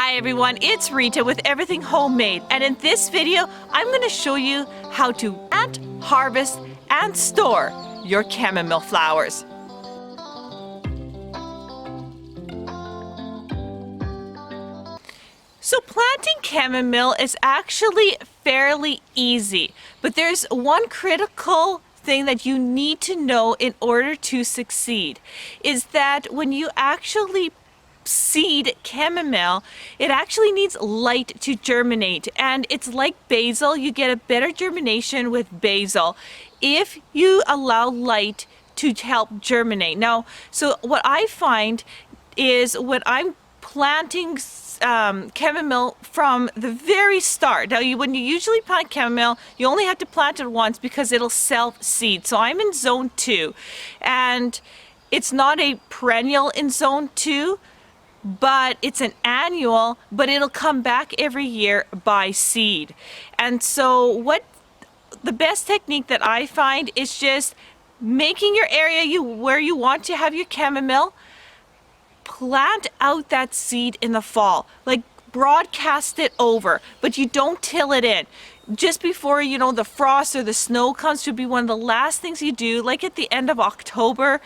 Hi everyone, it's Rita with Everything Homemade, and in this video I'm going to show you how to plant, harvest, and store your chamomile flowers. So planting chamomile is actually fairly easy, but there's one critical thing that you need to know in order to succeed, is that when you actually seed chamomile, it actually needs light to germinate, and it's like basil. You get a better germination with basil if you allow light to help germinate. Now, so what I find is when I'm planting chamomile from the very start. Now, when you usually plant chamomile, you only have to plant it once because it'll self-seed. So I'm in zone 2, and it's not a perennial in zone 2, but it's an annual, but it'll come back every year by seed. And so what the best technique that I find is just making your area where you want to have your chamomile, plant out that seed in the fall, like broadcast it over, but you don't till it in. Just before, the frost or the snow comes, should be one of the last things you do, like at the end of October.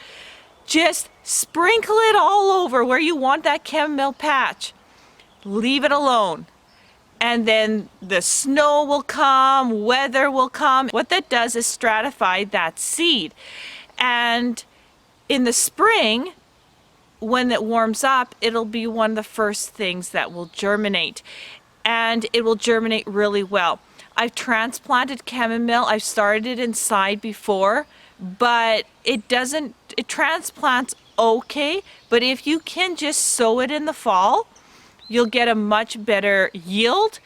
Just sprinkle it all over where you want that chamomile patch. Leave it alone. And then the snow will come, weather will come. What that does is stratify that seed. And in the spring, when it warms up, it'll be one of the first things that will germinate. And it will germinate really well. I've transplanted chamomile. I've started it inside before, but it transplants okay. But if you can just sow it in the fall, you'll get a much better yield,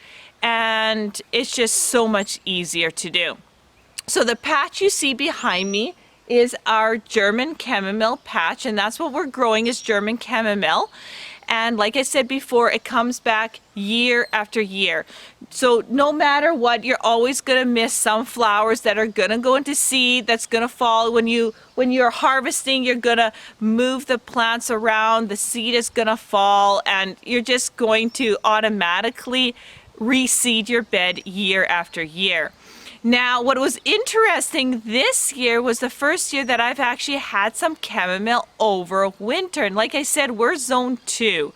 and it's just so much easier to do. So the patch you see behind me is our German chamomile patch, and that's what we're growing, is German chamomile. And like I said before, it comes back year after year. So no matter what, you're always going to miss some flowers that are going to go into seed, that's going to fall. When you're harvesting, you're going to move the plants around, the seed is going to fall, and you're just going to automatically reseed your bed year after year. Now, what was interesting this year was the first year that I've actually had some chamomile over winter. And like I said, we're zone 2.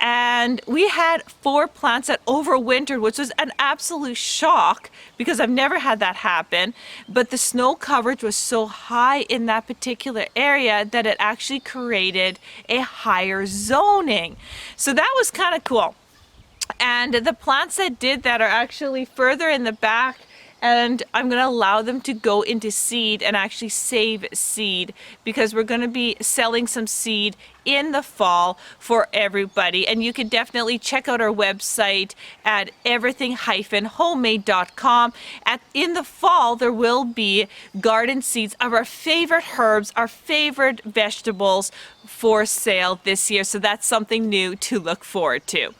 And we had 4 plants that overwintered, which was an absolute shock because I've never had that happen. But the snow coverage was so high in that particular area that it actually created a higher zoning. So that was kind of cool. And the plants that did that are actually further in the back, and I'm going to allow them to go into seed and actually save seed, because we're going to be selling some seed in the fall for everybody. And you can definitely check out our website at everything-homemade.com. In the fall, there will be garden seeds of our favorite herbs, our favorite vegetables for sale this year. So that's something new to look forward to.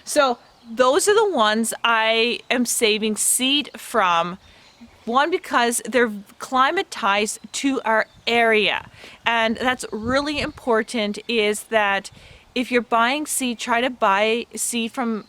So those are the ones I am saving seed from. One, because they're climatized to our area. And that's really important, is that if you're buying seed, try to buy seed from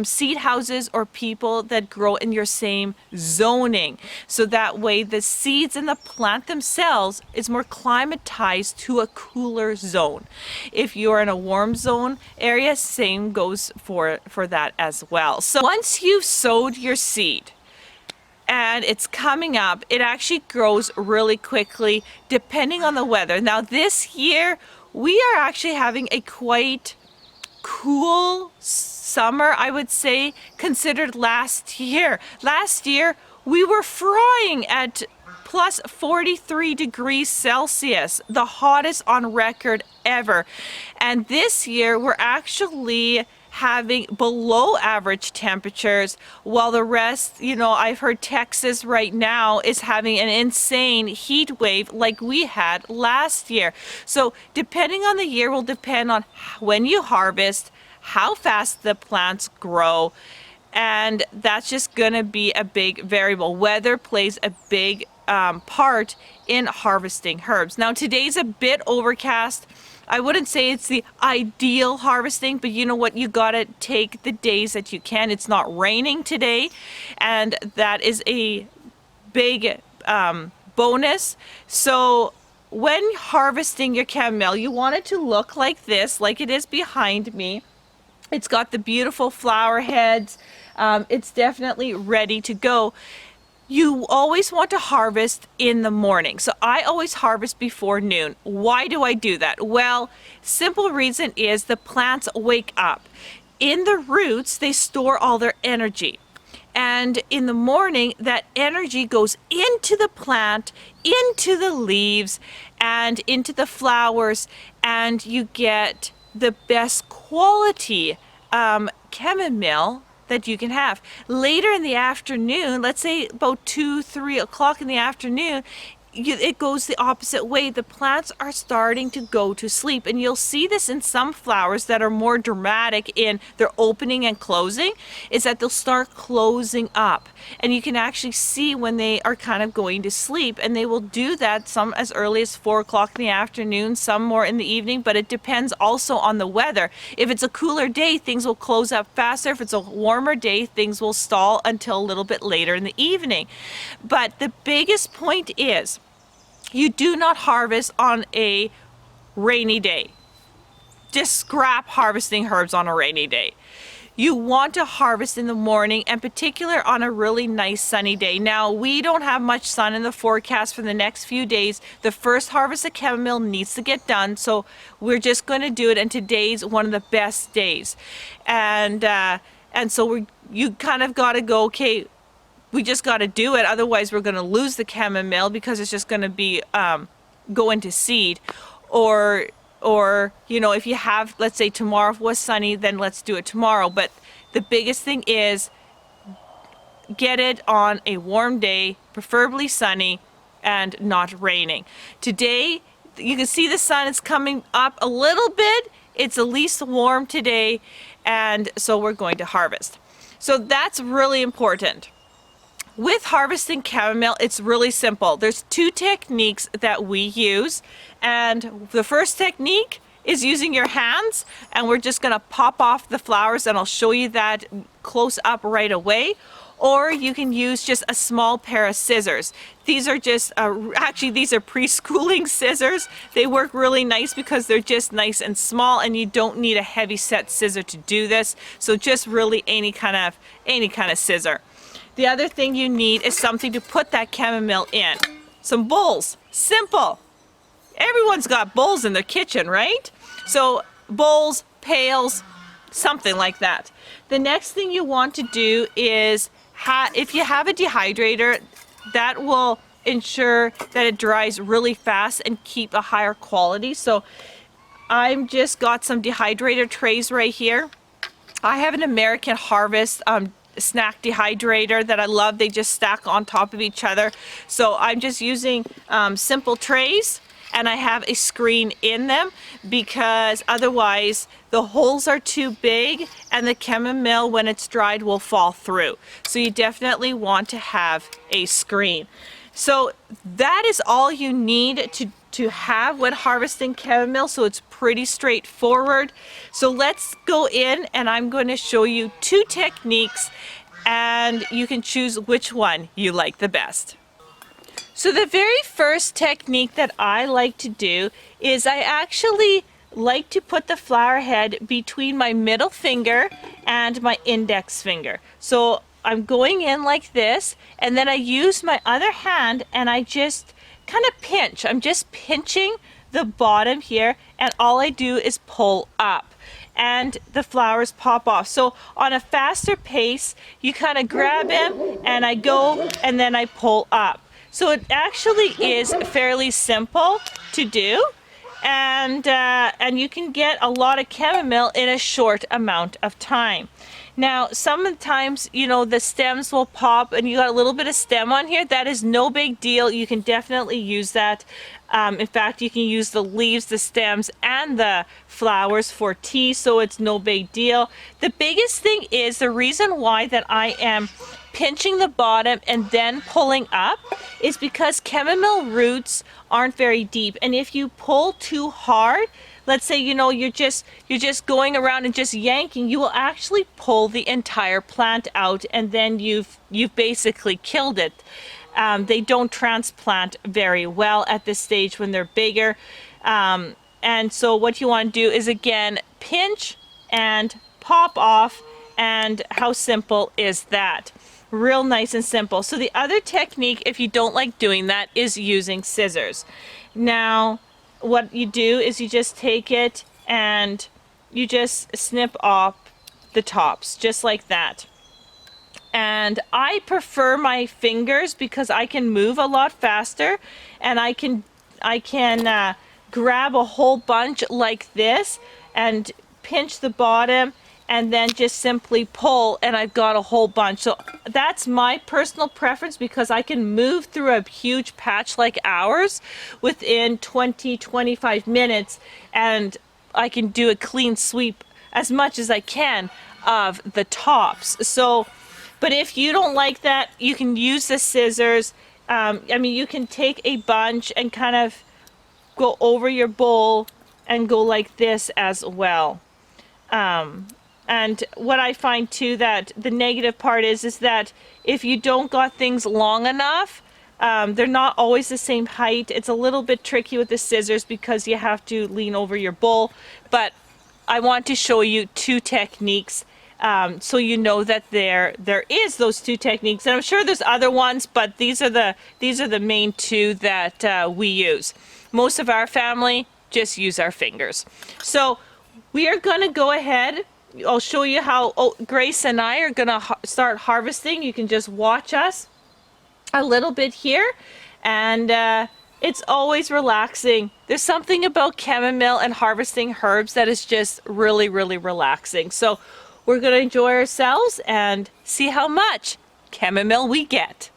seed houses or people that grow in your same zoning. So that way the seeds and the plant themselves is more climatized to a cooler zone. If you're in a warm zone area, same goes for that as well. So once you've sowed your seed and it's coming up, it actually grows really quickly depending on the weather. Now this year, we are actually having a quite cool summer, I would say, considered last year. Last year, we were frying at plus 43 degrees Celsius, the hottest on record ever. And this year, we're actually having below average temperatures, while the rest, I've heard Texas right now is having an insane heat wave like we had last year. So depending on the year will depend on when you harvest, how fast the plants grow, and that's just going to be a big variable. Weather plays a big part in harvesting herbs. Now today's a bit overcast. I wouldn't say it's the ideal harvesting, but you know what? You gotta take the days that you can. It's not raining today, and that is a big bonus. So when harvesting your chamomile, you want it to look like this, like it is behind me. It's got the beautiful flower heads. It's definitely ready to go. You always want to harvest in the morning. So I always harvest before noon. Why do I do that? Well, simple reason is the plants wake up. In the roots, they store all their energy. And in the morning, that energy goes into the plant, into the leaves, and into the flowers, and you get the best quality chamomile that you can have. Later in the afternoon, let's say about 2-3 o'clock in the afternoon, it goes the opposite way. The plants are starting to go to sleep, and you'll see this in some flowers that are more dramatic in their opening and closing, is that they'll start closing up, and you can actually see when they are kind of going to sleep, and they will do that some as early as 4 o'clock in the afternoon, some more in the evening, but it depends also on the weather. If it's a cooler day, things will close up faster. If it's a warmer day, things will stall until a little bit later in the evening. But the biggest point is, you do not harvest on a rainy day. Just scrap harvesting herbs on a rainy day. You want to harvest in the morning, and particular on a really nice sunny day. Now, we don't have much sun in the forecast for the next few days. The first harvest of chamomile needs to get done, so we're just going to do it, and today's one of the best days. And so you kind of got to go, okay, we just got to do it, otherwise we're going to lose the chamomile because it's just going to be go into seed. Or you know, if you have, let's say tomorrow was sunny, then let's do it tomorrow. But the biggest thing is get it on a warm day, preferably sunny and not raining. Today you can see the sun is coming up a little bit. It's at least warm today, and so we're going to harvest. So that's really important. With harvesting chamomile, it's really simple. There's 2 techniques that we use, and the first technique is using your hands, and we're just going to pop off the flowers, and I'll show you that close up right away. Or you can use just a small pair of scissors. These are just, actually these are preschooling scissors. They work really nice because they're just nice and small, and you don't need a heavy set scissor to do this. So just really any kind of scissor. The other thing you need is something to put that chamomile in. Some bowls. Simple. Everyone's got bowls in their kitchen, right? So bowls, pails, something like that. The next thing you want to do is, if you have a dehydrator, that will ensure that it dries really fast and keep a higher quality. So I'm just got some dehydrator trays right here. I have an American Harvest snack dehydrator that I love. They just stack on top of each other. So I'm just using simple trays, and I have a screen in them because otherwise the holes are too big and the chamomile, when it's dried, will fall through. So you definitely want to have a screen. So that is all you need to have when harvesting chamomile, so it's pretty straightforward. So let's go in, and I'm going to show you 2 techniques, and you can choose which one you like the best. So the very first technique that I like to do is I actually like to put the flower head between my middle finger and my index finger. So I'm going in like this, and then I use my other hand and I just kind of pinch. I'm just pinching the bottom here, and all I do is pull up, and the flowers pop off. So on a faster pace, you kind of grab them, and I go, and then I pull up. So it actually is fairly simple to do, and you can get a lot of chamomile in a short amount of time. Now, sometimes, you know, the stems will pop and you got a little bit of stem on here. That is no big deal. You can definitely use that. In fact, you can use the leaves, the stems, and the flowers for tea, so it's no big deal. The biggest thing is the reason why that I am pinching the bottom and then pulling up is because chamomile roots aren't very deep, and if you pull too hard, let's say, you know, you're just going around and just yanking, you will actually pull the entire plant out, and then you've basically killed it. They don't transplant very well at this stage when they're bigger. And so what you want to do is, again, pinch and pop off, and how simple is that? Real nice and simple. So the other technique, if you don't like doing that, is using scissors. Now, what you do is you just take it and you just snip off the tops, just like that. And I prefer my fingers because I can move a lot faster, and I can grab a whole bunch like this and pinch the bottom and then just simply pull, and I've got a whole bunch. So that's my personal preference, because I can move through a huge patch like ours within 20-25 minutes, and I can do a clean sweep as much as I can of the tops. So, but if you don't like that, you can use the scissors. I mean, you can take a bunch and kind of go over your bowl and go like this as well. And what I find too, that the negative part is that if you don't got things long enough, they're not always the same height. It's a little bit tricky with the scissors because you have to lean over your bowl. But I want to show you two techniques, so you know that there is those two techniques. And I'm sure there's other ones, but these are the main two that we use. Most of our family just use our fingers. So we are going to go ahead. I'll show you how Grace and I are going to start harvesting. You can just watch us a little bit here, and it's always relaxing. There's something about chamomile and harvesting herbs that is just really, really relaxing. So we're going to enjoy ourselves and see how much chamomile we get.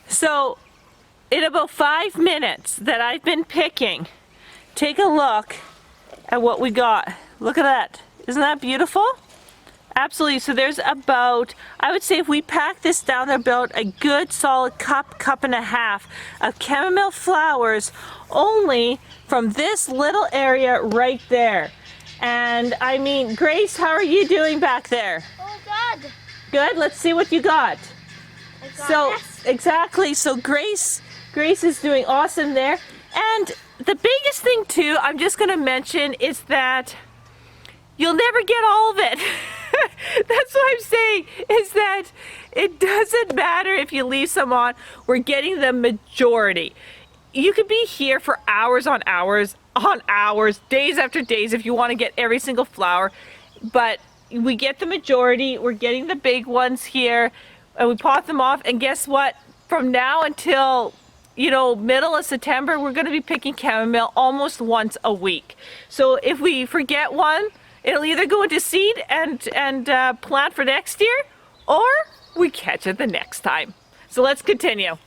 So in about 5 minutes that I've been picking, take a look at what we got. Look at that. Isn't that beautiful? Absolutely. So there's about, I would say if we pack this down, there's about a good solid cup and a half of chamomile flowers only from this little area right there. And I mean, Grace, how are you doing back there? Oh, good. Good? Let's see what you got. So this. exactly, so Grace is doing awesome there. And the biggest thing too, I'm just going to mention, is that you'll never get all of it. That's what I'm saying, is that it doesn't matter if you leave some on. We're getting the majority. You could be here for hours on hours, days after days, if you want to get every single flower. But we get the majority. We're getting the big ones here, and we pop them off. And guess what? From now until, you know, middle of September, we're going to be picking chamomile almost once a week. So if we forget one, it'll either go into seed and plant for next year, or we catch it the next time. So let's continue.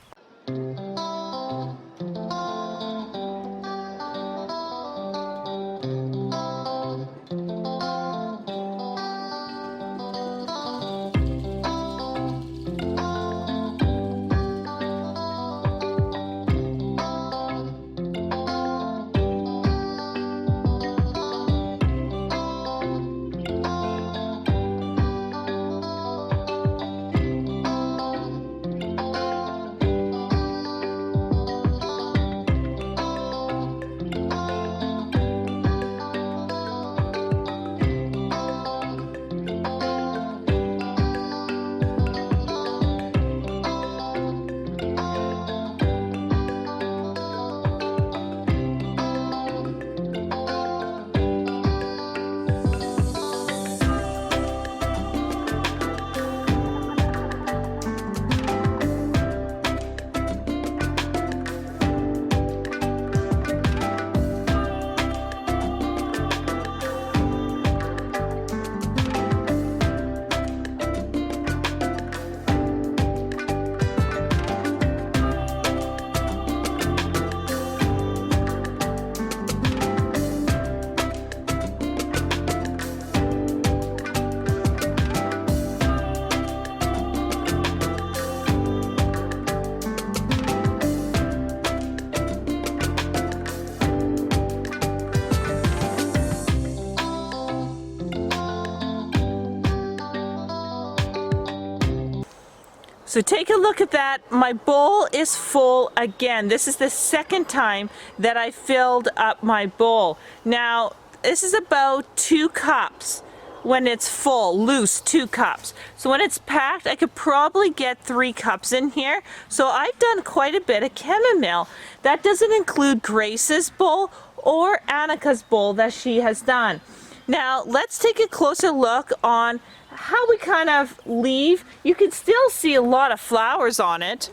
So take a look at that. My bowl is full again. This is the second time that I filled up my bowl. Now, this is about 2 cups when it's full, loose, 2 cups. So when it's packed, I could probably get 3 cups in here. So I've done quite a bit of chamomile. That doesn't include Grace's bowl or Annika's bowl that she has done. Now, let's take a closer look on how we kind of leave. You can still see a lot of flowers on it.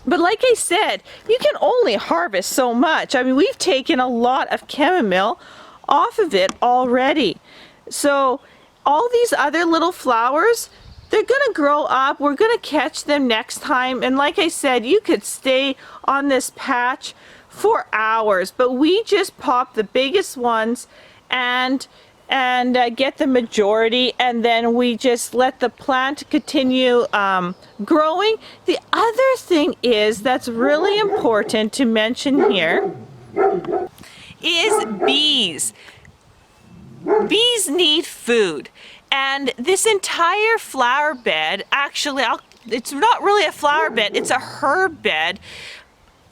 But like I said, you can only harvest so much. I mean, we've taken a lot of chamomile off of it already. So all these other little flowers, they're gonna grow up. We're gonna catch them next time. And like I said, you could stay on this patch for hours, but we just pop the biggest ones and get the majority, and then we just let the plant continue growing. The other thing is that's really important to mention here is bees. Bees need food, and this entire flower bed, actually it's not really a flower bed, it's a herb bed,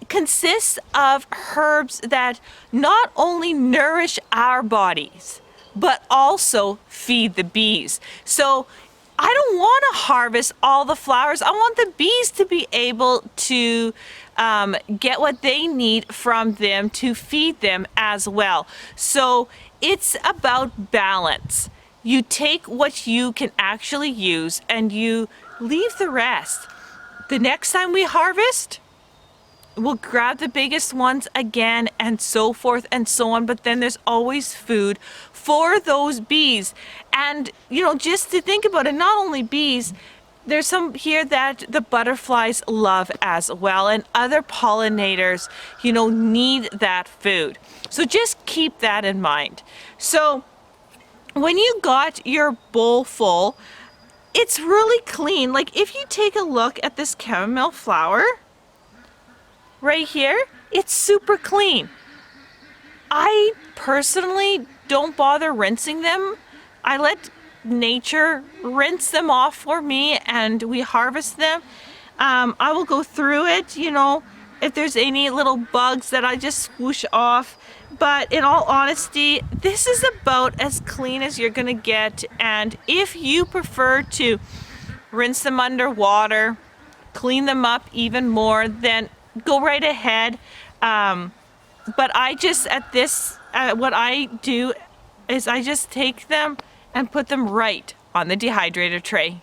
consists of herbs that not only nourish our bodies but also feed the bees. So I don't want to harvest all the flowers. I want the bees to be able to get what they need from them to feed them as well. So it's about balance. You take what you can actually use and you leave the rest. The next time we harvest, we'll grab the biggest ones again, and so forth and so on, but then there's always food for those bees. And you know, just to think about it, not only bees, there's some here that the butterflies love as well, and other pollinators, you know, need that food. So just keep that in mind. So when you got your bowl full, it's really clean. Like if you take a look at this chamomile flower right here, it's super clean. I personally don't bother rinsing them. I let nature rinse them off for me, and we harvest them. I will go through it, you know, if there's any little bugs that I just swoosh off. But in all honesty, this is about as clean as you're gonna get. And if you prefer to rinse them underwater, clean them up even more, then go right ahead. But I just, at this, what I do is I just take them and put them right on the dehydrator tray.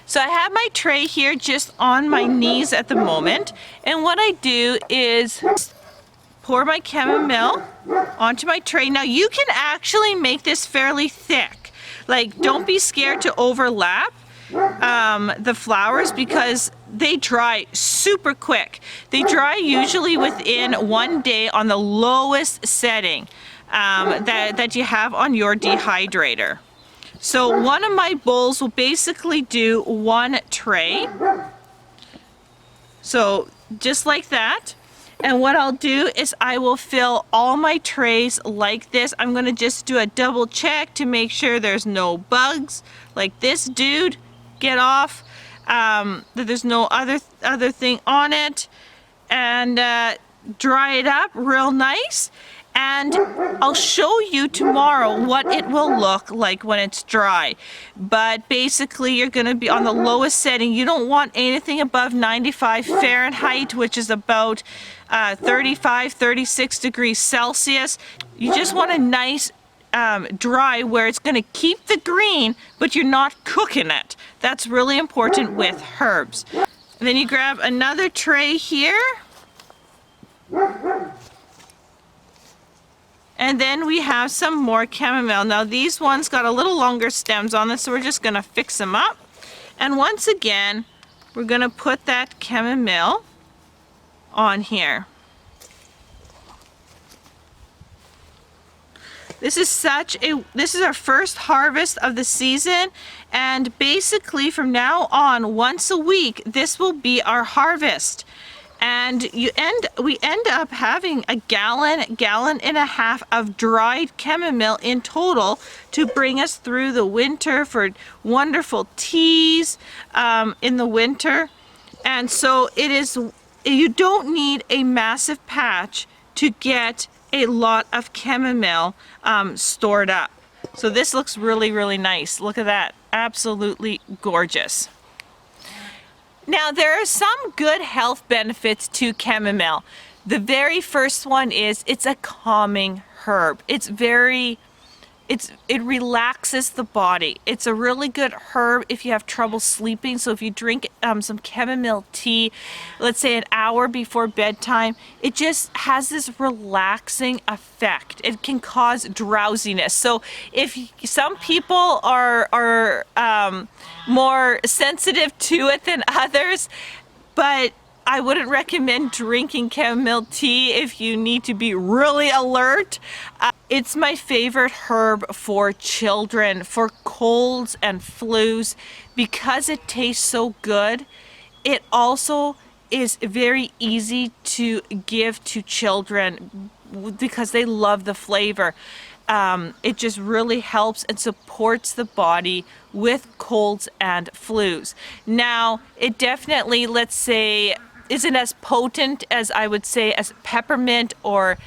So I have my tray here just on my knees at the moment. And what I do is pour my chamomile onto my tray. Now you can actually make this fairly thick. Like, don't be scared to overlap the flowers, because they dry super quick. They dry usually within 1 day on the lowest setting that you have on your dehydrator. So one of my bowls will basically do 1 tray. So just like that. And what I'll do is I will fill all my trays like this. I'm gonna just do a double check to make sure there's no bugs like this dude. Get off, that there's no other thing on it, and dry it up real nice. And I'll show you tomorrow what it will look like when it's dry. But basically you're gonna be on the lowest setting. You don't want anything above 95 Fahrenheit, which is about 35, 36 degrees Celsius. You just want a nice dry where it's going to keep the green, but you're not cooking it. That's really important with herbs. And then you grab another tray here. And then we have some more chamomile. Now these ones got a little longer stems on this, so we're just going to fix them up. And once again, we're going to put that chamomile on here. This is our first harvest of the season, and basically from now on, once a week, this will be our harvest. And we end up having a gallon and a half of dried chamomile in total to bring us through the winter for wonderful teas in the winter. And so you don't need a massive patch to get a lot of chamomile stored up. So this looks really, really nice. Look at that. Absolutely gorgeous. Now, there are some good health benefits to chamomile. The very first one is it's a calming herb. It relaxes the body. It's a really good herb if you have trouble sleeping. So if you drink some chamomile tea, let's say an hour before bedtime, it just has this relaxing effect. It can cause drowsiness. So if some people are more sensitive to it than others, but I wouldn't recommend drinking chamomile tea if you need to be really alert. It's my favorite herb for children, for colds and flus, because it tastes so good. It also is very easy to give to children because they love the flavor. It just really helps and supports the body with colds and flus. Now, it definitely, let's say, isn't as potent as I would say as peppermint or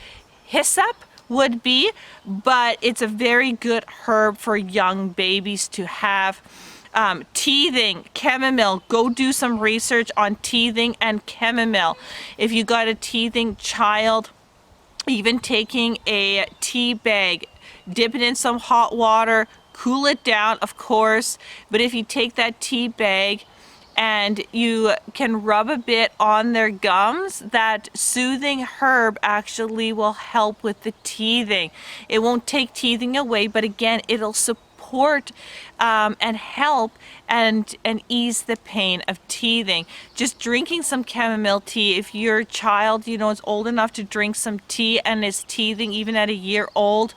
hyssop would be, but it's a very good herb for young babies to have. Teething, chamomile, go do some research on teething and chamomile. If you got a teething child, even taking a tea bag, dip it in some hot water, cool it down, of course, but if you take that tea bag and you can rub a bit on their gums, that soothing herb actually will help with the teething. It won't take teething away, but again, it'll support and help and ease the pain of teething. Just drinking some chamomile tea, if your child, is old enough to drink some tea and is teething even at a year old,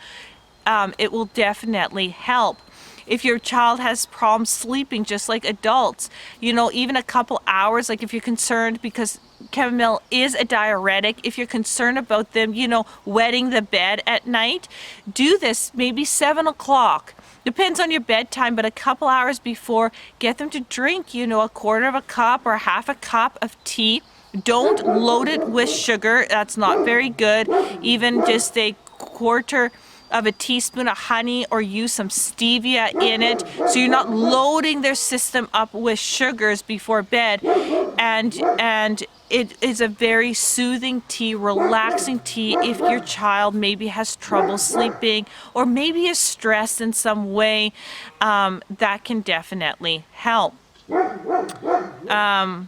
it will definitely help. If your child has problems sleeping, just like adults, even a couple hours, like if you're concerned, because chamomile is a diuretic, if you're concerned about them, wetting the bed at night, do this maybe 7 o'clock. Depends on your bedtime, but a couple hours before, get them to drink, a quarter of a cup or half a cup of tea. Don't load it with sugar. That's not very good. Even just a quarter of a teaspoon of honey, or use some stevia in it, so you're not loading their system up with sugars before bed. And it is a very soothing tea, relaxing tea if your child maybe has trouble sleeping or maybe is stressed in some way. That can definitely help. The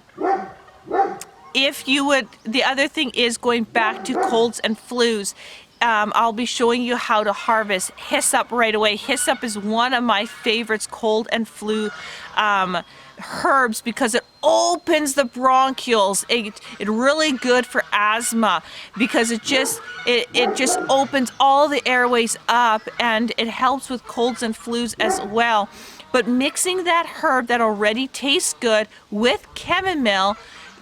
other thing is, going back to colds and flus, I'll be showing you how to harvest hyssop right away. Hyssop is one of my favorites, cold and flu herbs, because it opens the bronchioles. It's really good for asthma because it just opens all the airways up, and it helps with colds and flus as well. But mixing that herb that already tastes good with chamomile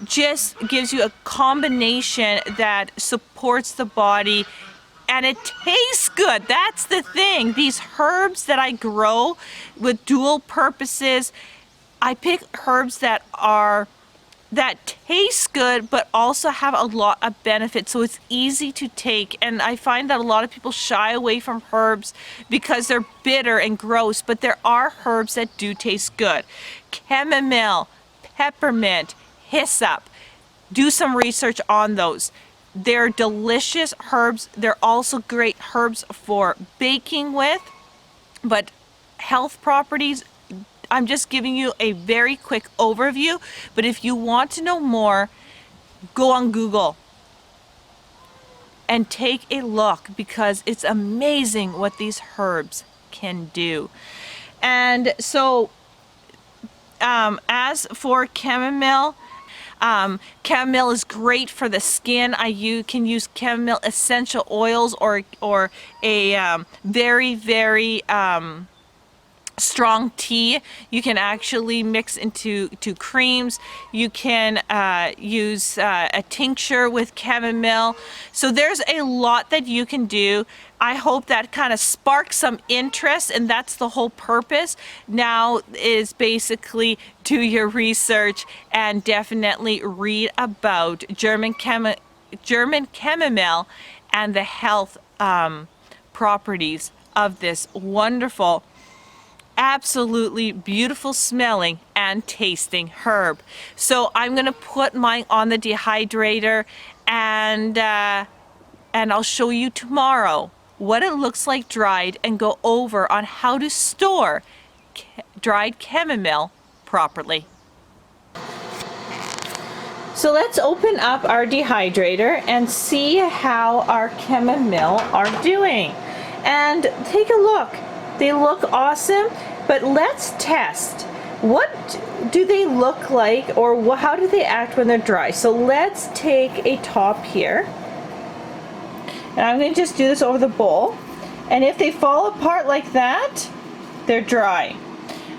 just gives you a combination that supports the body. And it tastes good. That's the thing. These herbs that I grow with dual purposes, I pick herbs that taste good but also have a lot of benefits, so it's easy to take. And I find that a lot of people shy away from herbs because they're bitter and gross, but there are herbs that do taste good. Chamomile, peppermint, hyssop. Do some research on those. They're delicious herbs. They're also great herbs for baking with, but health properties, I'm just giving you a very quick overview, but if you want to know more, go on Google and take a look, because it's amazing what these herbs can do. And so, as for chamomile, chamomile is great for the skin. You can use chamomile essential oils or a very, very strong tea. You can actually mix into creams. You can use a tincture with chamomile. So there's a lot that you can do. I hope that kind of sparks some interest, and that's the whole purpose. Now is basically do your research and definitely read about German chamomile and the health properties of this wonderful, absolutely beautiful smelling and tasting herb. So I'm gonna put mine on the dehydrator, and I'll show you tomorrow what it looks like dried, and go over on how to store dried chamomile properly. So let's open up our dehydrator and see how our chamomile are doing. And take a look. They look awesome, but let's test. What do they look like, or how do they act when they're dry? So let's take a top here, and I'm going to just do this over the bowl. And if they fall apart like that, they're dry.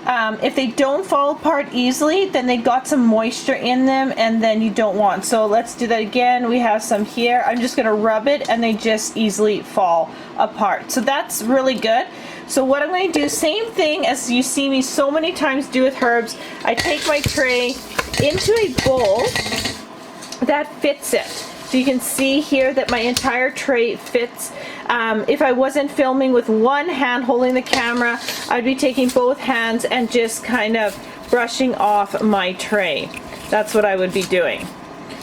If they don't fall apart easily, then they got some moisture in them, and then you don't want. So let's do that again. We have some here. I'm just going to rub it, and they just easily fall apart. So that's really good. So what I'm going to do, same thing as you see me so many times do with herbs. I take my tray into a bowl that fits it. So you can see here that my entire tray fits. If I wasn't filming with one hand holding the camera, I'd be taking both hands and just kind of brushing off my tray. That's what I would be doing.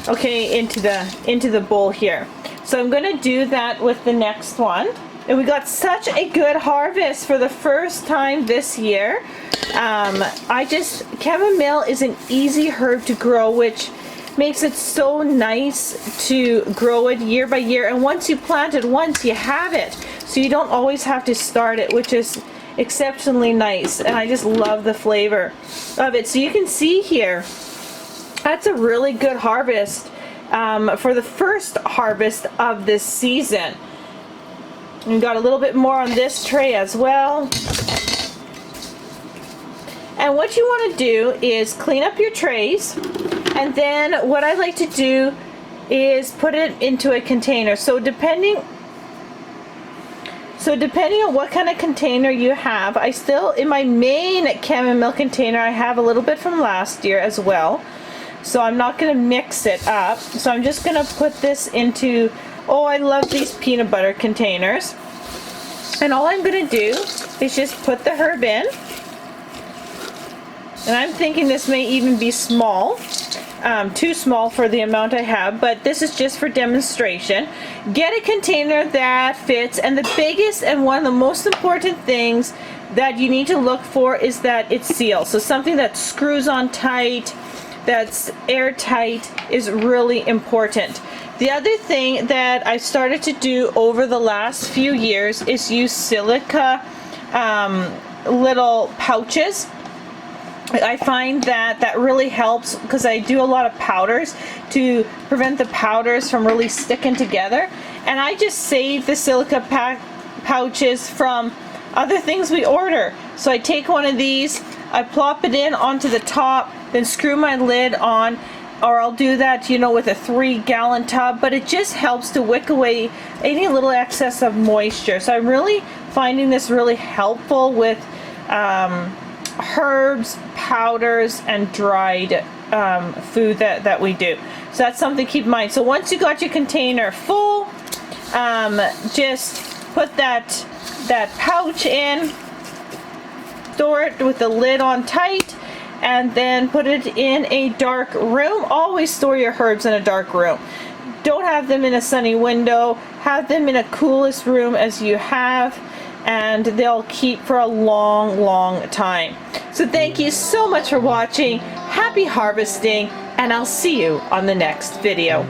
Okay, into the bowl here. So I'm going to do that with the next one. And we got such a good harvest for the first time this year. Chamomile is an easy herb to grow, which makes it so nice to grow it year by year. And once you plant it once, you have it. So you don't always have to start it, which is exceptionally nice. And I just love the flavor of it. So you can see here, that's a really good harvest for the first harvest of this season. We got a little bit more on this tray as well. And what you want to do is clean up your trays, and then what I like to do is put it into a container. So depending on what kind of container you have, I still, in my main chamomile container, I have a little bit from last year as well. So I'm not going to mix it up. So I'm just going to put this into, oh, I love these peanut butter containers. And all I'm going to do is just put the herb in. And I'm thinking this may even be small, too small for the amount I have, but this is just for demonstration. Get a container that fits, and the biggest and one of the most important things that you need to look for is that it seals. So something that screws on tight, that's airtight, is really important. The other thing that I started to do over the last few years is use silica little pouches. I find that really helps because I do a lot of powders to prevent the powders from really sticking together. And I just save the silica pouches from other things we order. So I take one of these, I plop it in onto the top, then screw my lid on, or I'll do that, you know, with a 3-gallon tub, but it just helps to wick away any little excess of moisture. So I'm really finding this really helpful with herbs, powders, and dried food that we do. So that's something to keep in mind. So once you got your container full, just put that pouch in, store it with the lid on tight, and then put it in a dark room. Always store your herbs in a dark room. Don't have them in a sunny window. Have them in a coolest room as you have, and they'll keep for a long time. So thank you so much for watching. Happy harvesting, and I'll see you on the next video.